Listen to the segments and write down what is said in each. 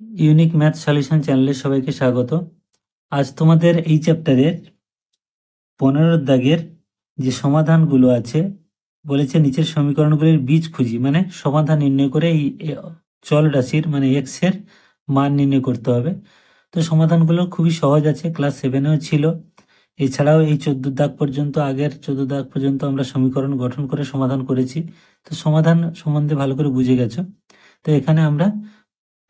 Unique math solution চ্যানেলে সবাইকে স্বাগত। আজ তোমাদের এই চ্যাপ্টারের 15 দাগের যে সমাধানগুলো আছে, বলেছে নিচের সমীকরণগুলির বীজ খুঁজি, মানে সমাধান নির্ণয় করে এই চল রাশির মানে এক্স এর মান নির্ণয় করতে হবে। তো সমাধানগুলো খুবই সহজ আছে, ক্লাস 7-এও ছিল। এছাড়াও এই 14 দাগ পর্যন্ত, আগের 14 দাগ পর্যন্ত আমরা সমীকরণ গঠন করে সমাধান করেছি। তো সমাধান সম্বন্ধে ভালো করে বুঝে গেছো। তো এখানে আমরা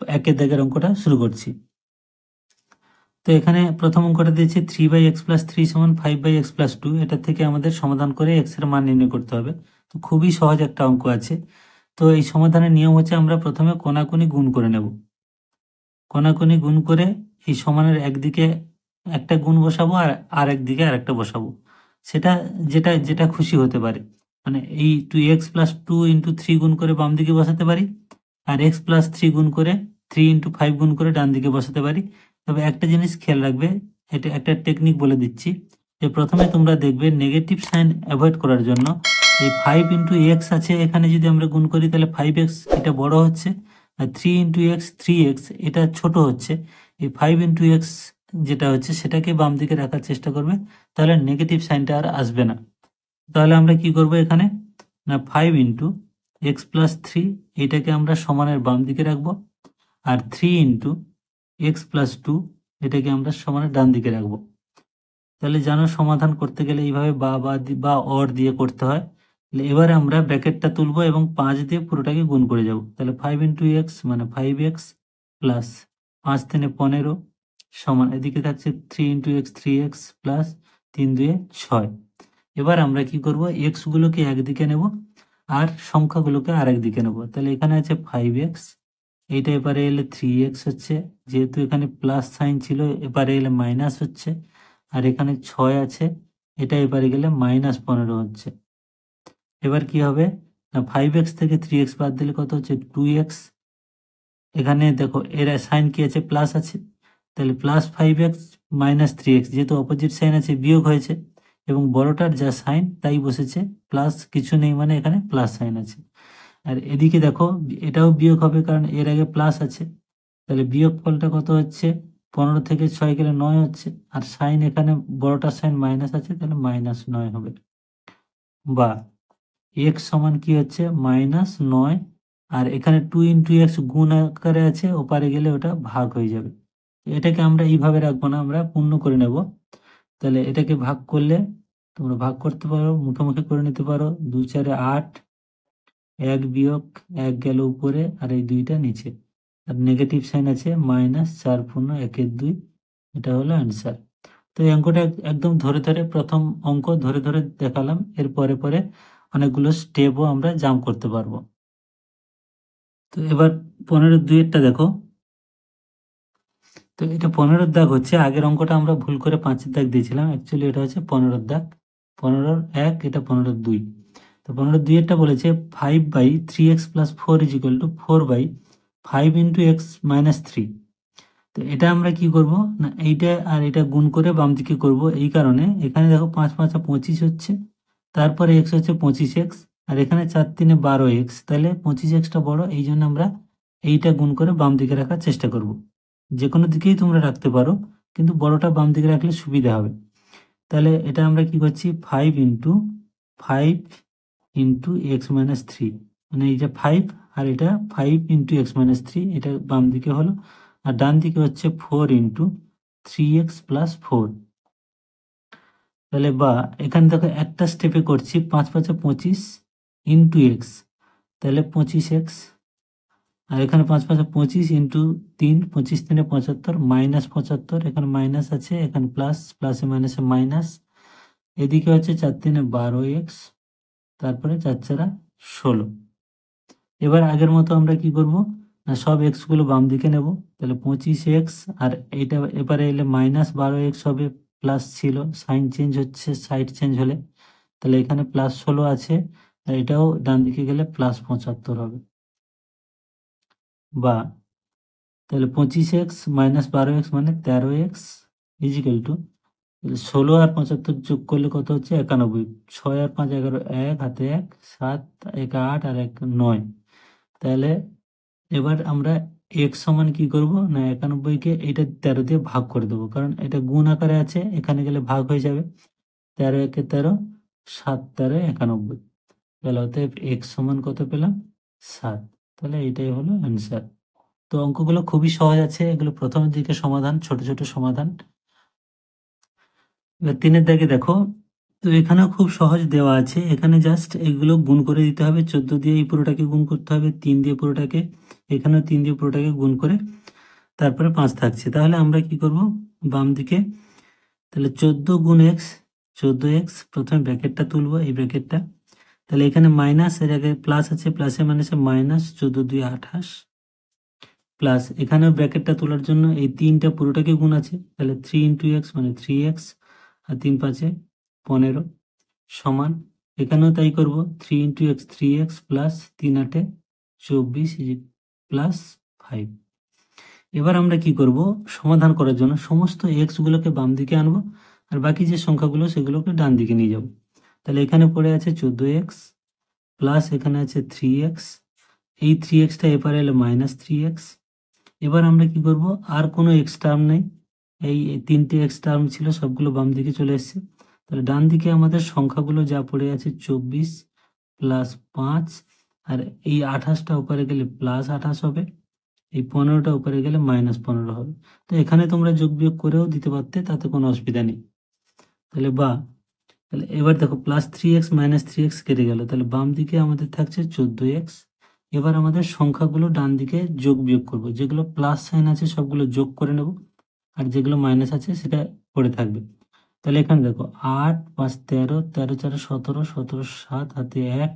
1 দাগের অঙ্কটা শুরু করছি। তো এখানে প্রথম অঙ্কটা দিয়েছে 3/x+3 = 5/x+2। এটা থেকে আমাদের সমাধান করে x এর মান নির্ণয় করতে হবে। তো খুবই সহজ একটা অঙ্ক আছে। তো এই সমাধানের নিয়ম হচ্ছে আমরা প্রথমে কোনাকুনি গুণ করে নেব। কোনাকুনি গুণ করে এই সমানের একদিকে একটা গুণ বসাবো আর একদিকে আরেকটা বসাবো। সেটা যেটা যেটা খুশি হতে পারে, মানে এই 2x+2 × 3 গুণ করে বাম দিকে বসাতে পারি, আর x+3 গুণ করে 3 × 5 গুণ করে ডান দিকে বসাতে পারি। তবে একটা জিনিস খেয়াল রাখবে, এটা একটা টেকনিক বলে দিচ্ছি, যে প্রথমে তোমরা দেখবে নেগেটিভ সাইন অ্যাভয়েড করার জন্য এই 5 × x আছে, এখানে যদি আমরা গুণ করি তাহলে 5x এটা বড় হচ্ছে, আর 3 × x 3x এটা ছোট হচ্ছে। এই 5 × x যেটা হচ্ছে সেটাকে বাম দিকে রাখার চেষ্টা করবে, তাহলে নেগেটিভ সাইনটা আর আসবে না। তাহলে আমরা কি করব এখানে, না 5 × x+3 এটাকে আমরা সমানের বাম দিকে রাখবো, আর 3 × x+2 এটাকে আমরা সমানের ডান দিকে রাখবো। তাহলে জানো সমাধান করতে গেলে এইভাবে বা অর দিয়ে করতে হয়। এবারে আমরা ব্র্যাকেটটা তুলবো এবং 5 দিয়ে পুরোটাকে গুণ করে যাব। তাহলে 5 × x মানে 5x প্লাস 5 × 3 = 15 সমান, এদিকে থাকছে 3 × x 3x প্লাস 3 × 2 = 6। এবার আমরা কি করব, x গুলোকে একদিকে নেব আর সংখ্যাগুলোকে আরেক দিকে নেব। তাহলে এখানে আছে 5x, এইটা এবারে এলে 3x হচ্ছে, যেহেতু এখানে প্লাস সাইন ছিল এবারে এলে মাইনাস হচ্ছে, আর এখানে 6 আছে, এটা এবারে গেলে -15 হচ্ছে। এবার কি হবে, না 5x থেকে 3x বাদ দিলে কত হচ্ছে 2x। এখানে দেখো এর সাইন কি আছে, প্লাস আছে, তাহলে +5x - 3x, যেহেতু অপোজিট সাইন আছে বিয়োগ হয়েছে, এবং বড়টার যা সাইন তাই বসেছে, প্লাস কিছু নেই মানে এখানে প্লাস সাইন আছে। আর এদিকে দেখো এটাও বিয়োগ হবে কারণ এর আগে প্লাস আছে, তাহলে বিয়োগ ফলটা কত হচ্ছে, 15 থেকে 6 গেলে 9 হচ্ছে, আর সাইন এখানে বড়টার সাইন মাইনাস আছে, তাহলে -9 হবে। বা x সমান কি হচ্ছে -9, আর এখানে 2 × x গুণ আকারে আছে, ওপারে গেলে ওটা ভাগ হয়ে যাবে। এটাকে আমরা এইভাবে রাখবো না, আমরা পূর্ণ করে নেব। তাহলে এটাকে ভাগ করলে তোমরা ভাগ করতে পারো, মুখোমুখি করে নিতে পারো, 2 × 4 = 8, 1 বিয়োগ 1 গেল উপরে আর এই 2টা নিচে, আর নেগেটিভ সাইন আছে -4 পূর্ণ 1 × 2, এটা হলো অ্যান্সার। তো এই অঙ্কটা একদম ধরে ধরে, প্রথম অঙ্ক ধরে ধরে দেখালাম, এর পরে পরে অনেকগুলো স্টেপও আমরা জাম্প করতে পারবো। তো এবার 15-2 দেখো। তো এটা 15 দাগ হচ্ছে, আগের অঙ্কটা আমরা ভুল করে 5 দাগ দিয়েছিলাম, অ্যাকচুয়ালি এটা হচ্ছে 15 দাগ। 15-1 এটা 15-2। তো 15-2 বলেছে 5/3x + 4 = 4/5 × x - 3। তো এটা আমরা কি করব, না এইটা আর এটা গুণ করে বাম দিকে করব। এই কারণে এখানে দেখো 5 × 5 = 25 হচ্ছে, তারপরে x হচ্ছে 25x, আর এখানে 4 × 3 = 12x, তাহলে 25xটা বড়, এই জন্য আমরা এইটা গুণ করে বাম দিকে রাখার চেষ্টা করব। যে কোনো দিকেই তোমরা রাখতে পারো, কিন্তু বড়টা বাম দিকে রাখলে সুবিধা হবে। তাহলে এটা আমরা কি করছি, 5 × 5 × x - 3, মানে এইটা 5 আর এটা 5 × x - 3, এটা বাম দিকে হলো, আর ডান দিকে হচ্ছে 4 × 3x + 4। তাহলে বা এখানে দেখো একটা স্টেপে করছি, 5 × 5 = 25 × x, তাহলে 25x, আর এখানে 5 × 5 = 25 × 3, 25 × 3 = 75, -75, এখানে মাইনাস আছে, এখানে প্লাস, প্লাসে মাইনাসে মাইনাস, এদিকে হচ্ছে 4 × 3 = 12x, তারপরে 4 × 4 = 16। এবার আগের মতো আমরা কি করব, না সব x গুলো বাম দিকে নেব। তাহলে 25x, আর এইটা এবারে এলে -12x হবে, প্লাস ছিল, সাইন চেঞ্জ হচ্ছে সাইড চেঞ্জ হলে, তাহলে এখানে +16 আছে, আর এটাও ডান দিকে গেলে +75 হবে। বা তাহলে 25x - 12x মানে 13x = 16 আর 75 যোগ করলে কত হচ্ছে 91, 6 আর 5 11, 1 হাতে 1, 7 1 8 আর 1 9। তাহলে এবার আমরা এক্স সমান কি করব না 91কে এটা 13 দিয়ে ভাগ করে দেবো, কারণ এটা গুণ আকারে আছে, এখানে গেলে ভাগ হয়ে যাবে। 13 একে 13, 7 13 91, তাহলে অতএব এক্স সমান কত পেলাম 7। তাহলে এটাই হলো অ্যান্সার। তো অঙ্কগুলো খুবই সহজ আছে, এগুলো প্রথমের দিকে সমাধান, ছোট ছোট সমাধান। এবার 3-এর দাগে দেখো, তো এখানেও খুব সহজ দেওয়া আছে, এখানে জাস্ট এগুলো গুণ করে দিতে হবে। 14 দিয়ে এই পুরোটাকে গুণ করতে হবে, 3 দিয়ে পুরোটাকে, এখানেও 3 দিয়ে পুরোটাকে গুণ করে তারপরে 5 থাকছে। তাহলে আমরা কি করব, বাম দিকে তাহলে 14 গুণ এক্স, 14x, প্রথমে ব্র্যাকেটটা তুলবো, এই ব্র্যাকেটটা, তাহলে এখানে মাইনাস, এর আগে প্লাস আছে, প্লাসে মাইনাসে মাইনাস 14 2 28, প্লাস এখানেও ব্র্যাকেটটা তোলার জন্য এই 3টা পুরোটাকে গুণ আছে, তাহলে 3 x মানে 3x, আর 3 5 15, সমান এখানেও তাই করব, 3 x 3x প্লাস 3 8 24 প্লাস 5। এবার আমরা কি করব, সমাধান করার জন্য সমস্ত এক্স গুলোকে বাম দিকে আনবো, আর বাকি যে সংখ্যাগুলো সেগুলোকে ডান দিকে নিয়ে যাব। তাহলে এখানে পড়ে আছে 14x, প্লাস এখানে আছে 3x, এই 3xটা এপারে এলে মাইনাস 3x। এবার আমরা কি করব, আর কোনো এক্স টার্ম নেই, এই 3টে এক্স টার্ম ছিল সবগুলো বাম দিকে চলে এসেছে। তাহলে ডান দিকে আমাদের সংখ্যাগুলো যা পড়ে আছে 24 প্লাস 5, আর এই 28টা উপরে গেলে প্লাস 28 হবে, এই 15টা উপরে গেলে মাইনাস 15 হবে। তো এখানে তোমরা যোগ বিয়োগ করেও দিতে পারতে, তাতে কোনো অসুবিধা নেই। তাহলে তাহলে এবার দেখো, প্লাস 3x মাইনাস 3x কেটে গেল, তাহলে বাম দিকে আমাদের থাকছে 14x। এবার আমাদের সংখ্যাগুলো ডান দিকে যোগ বিয়োগ করব, যেগুলো প্লাস সাইন আছে সবগুলো যোগ করে নেব, আর যেগুলো মাইনাস আছে সেটা পড়ে থাকবে। তাহলে এখানে দেখো 8 5 13, 13 4 17, 17 7 হাতে 1,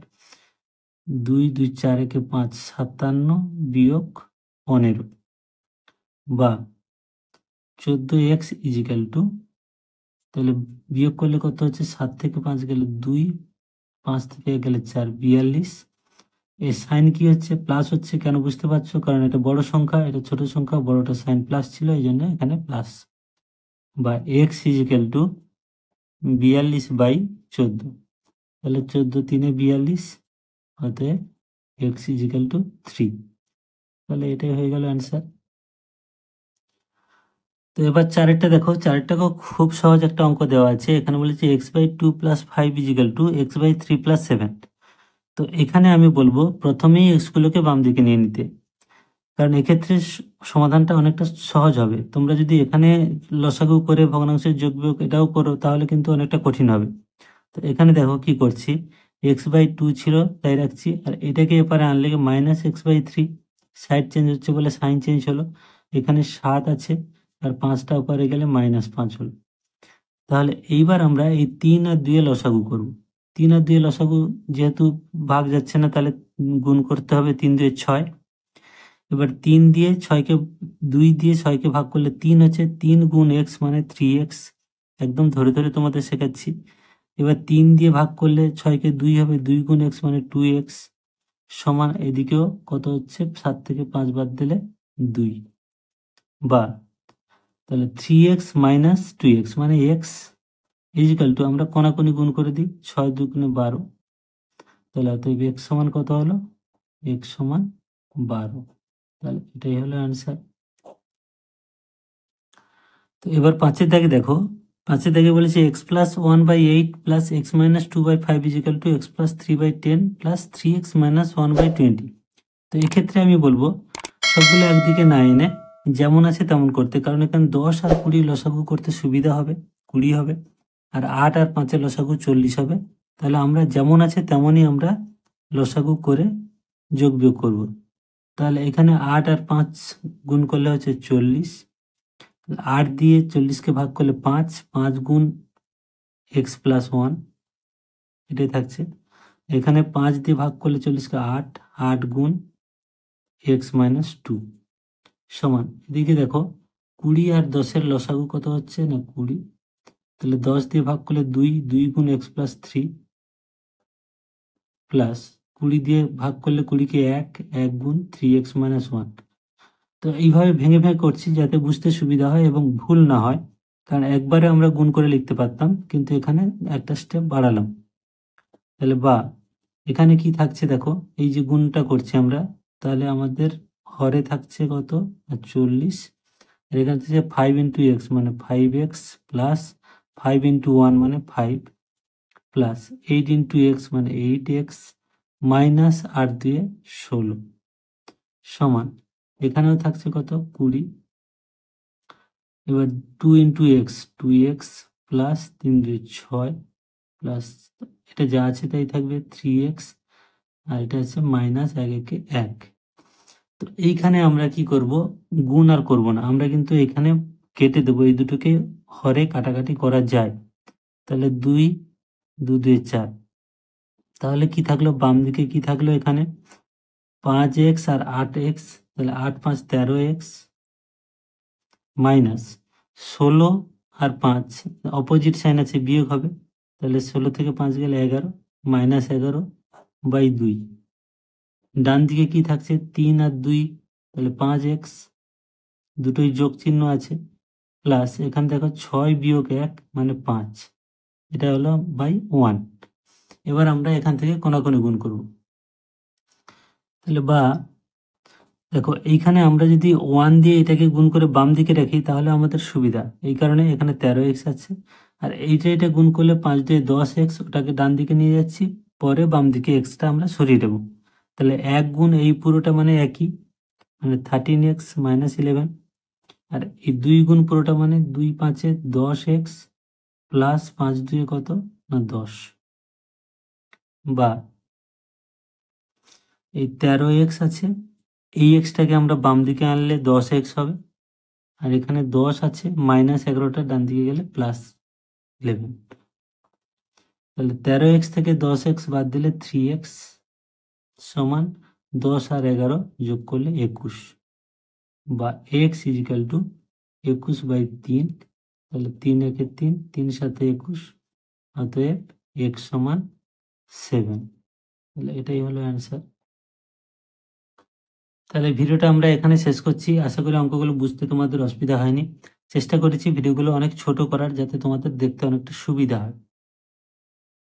2 2 4 একে 5 57 বিয়োগ 15, বা 14x ইজিক্যাল টু, তাহলে বিয়োগ করলে কত হচ্ছে, 7 থেকে 5 গেলে 2, 5 থেকে গেলে 4, 42। এই সাইন কি হচ্ছে, প্লাস হচ্ছে, কেন বুঝতে পারছো, কারণ এটা বড় সংখ্যা, এটা ছোট সংখ্যা, বড়টা সাইন প্লাস ছিল, এই জন্য এখানে প্লাস, বা এক্স ইজিক্যাল টু 42/14, তাহলে 14 3 42, অতএব এক্স ইজিক্যাল টু 3। তাহলে এটাই হয়ে গেল অ্যান্সার। তো এবার চারেরটা দেখো, চারেরটাকেও খুব সহজ একটা অঙ্ক দেওয়া আছে, এখানে বলেছে x/2 + 5 ইজিক্যাল টু x/3 + 7। তো এখানে আমি বলবো প্রথমেই এক্সগুলোকে বাম দিকে নিয়ে নিতে, কারণ এক্ষেত্রে সমাধানটা অনেকটা সহজ হবে। তোমরা যদি এখানে লসাগু করে ভগ্নাংশের যোগ বিয়োগ এটাও করো, তাহলে কিন্তু অনেকটা কঠিন হবে। তো এখানে দেখো কি করছি, x/2 ছিল তাই রাখছি, আর এটাকে এপারে আনলে -x/3, সাইড চেঞ্জ হচ্ছে বলে সাইন চেঞ্জ হলো, এখানে 7 আছে, আর 5টা উপরে গেলে -5 হলো। তাহলে এইবার আমরা এই 3 আর 2 এর লসাগু করব। 3 আর 2 এর লসাগু যেহেতু ভাগ যাচ্ছে না, তাহলে গুণ করতে হবে, 3 2 6। এবার 3 দিয়ে 6কে, 2 দিয়ে 6কে ভাগ করলে 3 হচ্ছে, 3 গুণ x মানে 3x, একদম ধরে ধরে তোমাদের শেখাচ্ছি। এবার 3 দিয়ে ভাগ করলে 6কে 2 হবে, 2 গুণ x মানে 2x, সমান এদিকেও কত হচ্ছে, 7 থেকে 5 বাদ দিলে 2, বা তাহলে 3x মাইনাস 2x মানে x ইজিক্যাল টু, আমরা কোনাকুনি গুণ করে দিই, 6 2 12, তাহলে অতএব x সমান কত হলো, x সমান 12। তাহলে এটাই হলো অ্যান্সার। তো এবার 5-এর দাগে দেখো, 5-এর দাগে বলেছে x + 1/8 plus x - 2/5 is equal to x + 3/10 plus 3x - 1/20। তো এক্ষেত্রে আমি বলবো সবগুলো একদিকে না এনে যেমন আছে তেমন করতে, কারণ এখানে 10 আর 20 লসাগু করতে সুবিধা হবে, 20 হবে, আর 8 আর 5-এর লসাগু 40 হবে। তাহলে আমরা যেমন আছে তেমনই আমরা লসাগু করে যোগ বিয়োগ করব। তাহলে এখানে 8 আর 5 গুণ করলে হচ্ছে 40, 8 দিয়ে 40কে ভাগ করলে 5, 5 গুণ x + 1, এটাই থাকছে। এখানে 5 দিয়ে ভাগ করলে 40কে 8, 8 গুণ x - 2, সমান এদিকে দেখো 20 আর 10-এর লসাগু কত হচ্ছে না 20, তাহলে 10 দিয়ে ভাগ করলে 2, 2 গুণ x + 3, প্লাস 20 দিয়ে ভাগ করলে 20কে 1, 1 গুণ 3x - 1। তো এইভাবে ভেঙে ভেঙে করছি যাতে বুঝতে সুবিধা হয় এবং ভুল না হয়, কারণ একবারে আমরা গুণ করে লিখতে পারতাম, কিন্তু এখানে একটা স্টেপ বাড়ালাম। তাহলে এখানে কি থাকছে দেখো, এই যে গুণটা করছি আমরা, তাহলে আমাদের হরে থাকছে কত 40, আর এখানে থাকছে 5 ইন্টু এক্স মানে 5x প্লাস 5 ইন্টু 1 মানে 5 প্লাস 8 ইন্টু এক্স মানে 8x মাইনাস 8 দিয়ে 16 সমান এখানেও থাকছে কত 20। এবার 2 into x 2x plus 3 2 6 plus এটা যা আছে তাই থাকবে 3x, আর এটা হচ্ছে মাইনাস 1 একে 1। তো এইখানে আমরা কি করব, গুণ আর করব না, আমরা কিন্তু এখানে কেটে দেবো, এই দুটোকে হরে কাটাকাটি করা যায়। তাহলে 2 2 2 4, তাহলে কি থাকলো বাম দিকে, কি থাকলো এখানে 5x আর 8x, তাহলে 8 5 13x মাইনাস 16 আর 5 অপোজিট সাইন আছে বিয়োগ হবে, তাহলে 16 থেকে 5 গেলে 11 মাইনাস 11/2। ডান দিকে কি থাকছে 3 আর 2, তাহলে 5x দুটোই যোগ চিহ্ন আছে, প্লাস এখানে দেখো 6 বিয়োগ 1 মানে 5, এটা হলো বাই 1। এবার আমরা এখান থেকে কোনাকুনি গুণ করব, তাহলে বা দেখো এইখানে আমরা যদি 1 দিয়ে এটাকে গুণ করে বাম দিকে রাখি তাহলে আমাদের সুবিধা, এই কারণে এখানে 13x আছে, আর এটা গুণ করলে 5 দিয়ে 10x, ওটাকে ডান দিকে নিয়ে যাচ্ছি, পরে বাম দিকে এক্সটা আমরা সরিয়ে দেবো, তাহলে 1 গুণ এই পুরোটা মানে একই মানে 13x মাইনাস 11, আর এই 2 গুণ পুরোটা মানে 2 5 10x প্লাস 5 2 কত না 10, বা এই 13x আছে, এই এক্সটাকে আমরা বাম দিকে আনলে 10x হবে, আর এখানে 10 আছে মাইনাস 11টা ডান দিকে গেলে প্লাস 11, তাহলে 13x থেকে 10x বাদ দিলে 3x সমান 10 আর 11 যোগ করলে 21, বা x ইজিক্যাল টু 21/3, তাহলে 3 একে 3, 3 সাথে 21, অতএব x সমান 7। তাহলে এটাই হলো অ্যান্সার। তাহলে ভিডিওটা আমরা এখানে শেষ করছি। আশা করি অঙ্কগুলো বুঝতে তোমাদের অসুবিধা হয়নি। চেষ্টা করেছি ভিডিওগুলো অনেক ছোট করার, যাতে তোমাদের দেখতে অনেকটা সুবিধা হয়।